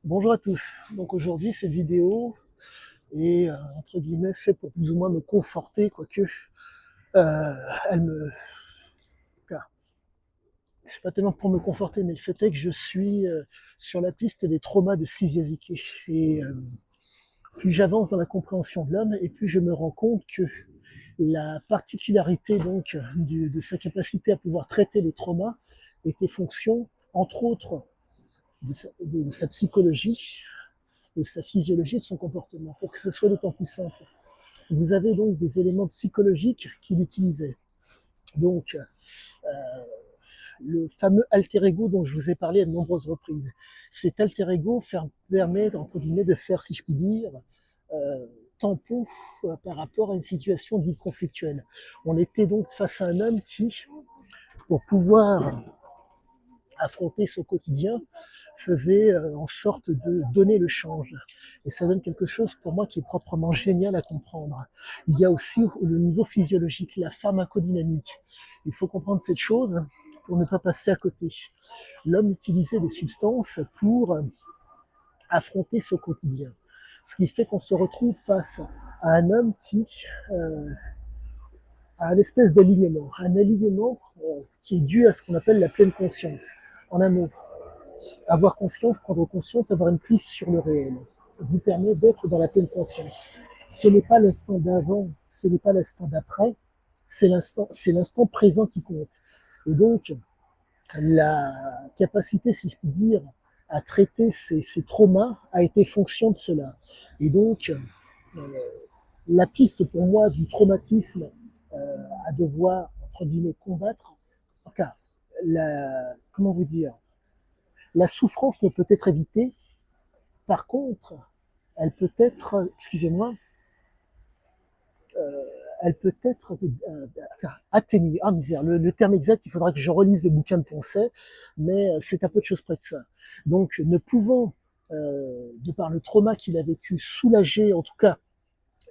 Bonjour à tous. Donc aujourd'hui, cette vidéo est entre guillemets faite pour plus ou moins me conforter, quoique elle me. Enfin, c'est pas tellement pour me conforter, mais le fait est que je suis sur la piste des traumas de Siziaziki. Et plus j'avance dans la compréhension de l'homme, et plus je me rends compte que la particularité donc de sa capacité à pouvoir traiter les traumas était fonction, entre autres, de sa psychologie, de sa physiologie, de son comportement, pour que ce soit d'autant plus simple. Vous avez donc des éléments psychologiques qu'il utilisait. Donc, le fameux alter ego dont je vous ai parlé à de nombreuses reprises. Cet alter ego permet, entre guillemets, de faire, si je puis dire, euh, tampon par rapport à une situation dite conflictuelle. On était donc face à un homme qui, pour pouvoir affronter son quotidien, faisait en sorte de donner le change. Et ça donne quelque chose pour moi qui est proprement génial à comprendre. Il y a aussi le niveau physiologique, la pharmacodynamique. Il faut comprendre cette chose pour ne pas passer à côté. L'homme utilisait des substances pour affronter son quotidien. Ce qui fait qu'on se retrouve face à un homme qui a un espèce d'alignement, un alignement qui est dû à ce qu'on appelle la pleine conscience. En un mot, avoir conscience, prendre conscience, avoir une prise sur le réel vous permet d'être dans la pleine conscience. Ce n'est pas l'instant d'avant, ce n'est pas l'instant d'après, c'est l'instant présent qui compte. Et donc, la capacité, si je puis dire, à traiter ces traumas a été fonction de cela. Et donc, la piste pour moi du traumatisme à devoir, entre guillemets, combattre, enfin, comment vous dire, la souffrance ne peut être évitée. Par contre, elle peut être, excusez-moi, elle peut être atténuée. Ah misère, le terme exact, il faudra que je relise le bouquin de Poncet, mais c'est à peu de choses près de ça. Donc, ne pouvant, de par le trauma qu'il a vécu, soulager, en tout cas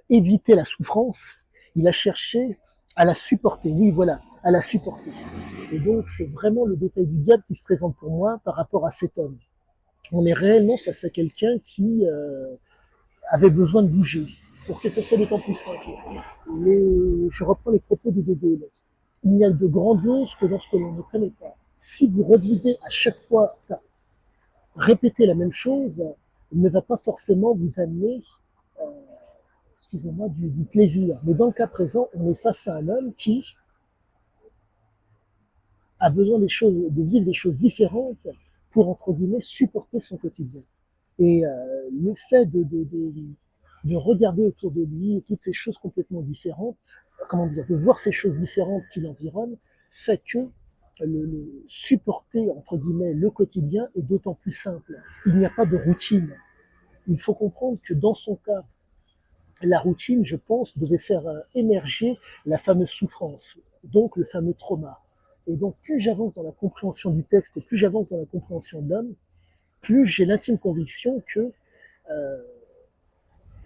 éviter la souffrance, il a cherché à la supporter. Oui, voilà, à la supporter. Et donc, c'est vraiment le détail du diable qui se présente pour moi par rapport à cet homme. On est réellement face à quelqu'un qui avait besoin de bouger pour que ce soit d'autant plus simple. Je reprends les propos de De Gaulle. Il n'y a de grandiose que dans ce que l'on ne connaît pas. Si vous revivez à chaque fois, enfin, répéter la même chose, ne va pas forcément vous amener, euh, excusez-moi, du plaisir. Mais dans le cas présent, on est face à un homme qui a besoin de vivre des choses différentes pour, entre guillemets, supporter son quotidien. Et le fait de regarder autour de lui toutes ces choses complètement différentes, comment dire, de voir ces choses différentes qui l'environnent, fait que supporter, entre guillemets, le quotidien est d'autant plus simple. Il n'y a pas de routine. Il faut comprendre que dans son cas, la routine, je pense, devait faire émerger la fameuse souffrance, donc le fameux trauma. Et donc, plus j'avance dans la compréhension du texte et plus j'avance dans la compréhension de l'homme, plus j'ai l'intime conviction que euh,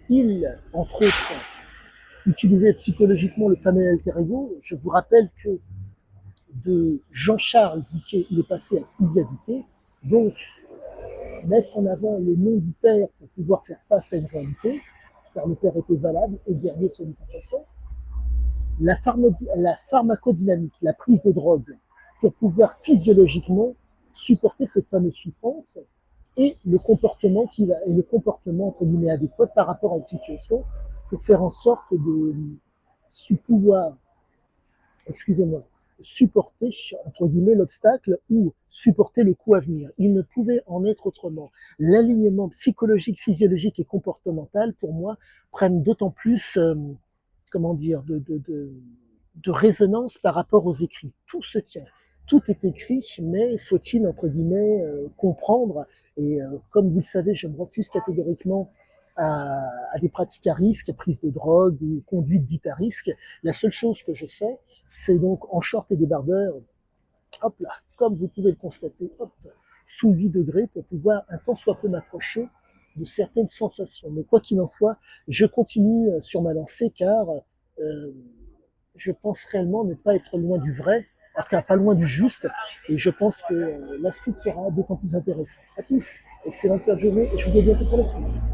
il, entre autres, utilisait psychologiquement le fameux alter ego. Je vous rappelle que de Jean-Charles Ziquet, il est passé à Sizia Ziquet. Donc, mettre en avant le nom du père pour pouvoir faire face à une réalité, car le père était valable et guerrier sur le passant. La pharmacodynamique, la prise de drogue, pour pouvoir physiologiquement supporter cette fameuse souffrance et le comportement qui va et le comportement entre guillemets adéquat par rapport à une situation pour faire en sorte de pouvoir, excusez-moi, supporter entre guillemets l'obstacle ou supporter le coup à venir. Il ne pouvait en être autrement. L'alignement psychologique, physiologique et comportemental, pour moi, prennent d'autant plus, comment dire, de résonance par rapport aux écrits. Tout se tient. Tout est écrit, mais faut-il, entre guillemets, comprendre. Et comme vous le savez, je me refuse catégoriquement à des pratiques à risque, à prise de drogue ou conduite dite à risque. La seule chose que je fais, c'est donc en short et débardeur, hop là, comme vous pouvez le constater, hop, sous 8 degrés pour pouvoir un tant soit peu m'approcher de certaines sensations. Mais quoi qu'il en soit, je continue sur ma lancée car euh, je pense réellement ne pas être loin du vrai en tout cas pas loin du juste, et je pense que la suite sera d'autant plus intéressante. À tous, excellente fin de journée, et je vous dis à bientôt pour la suite.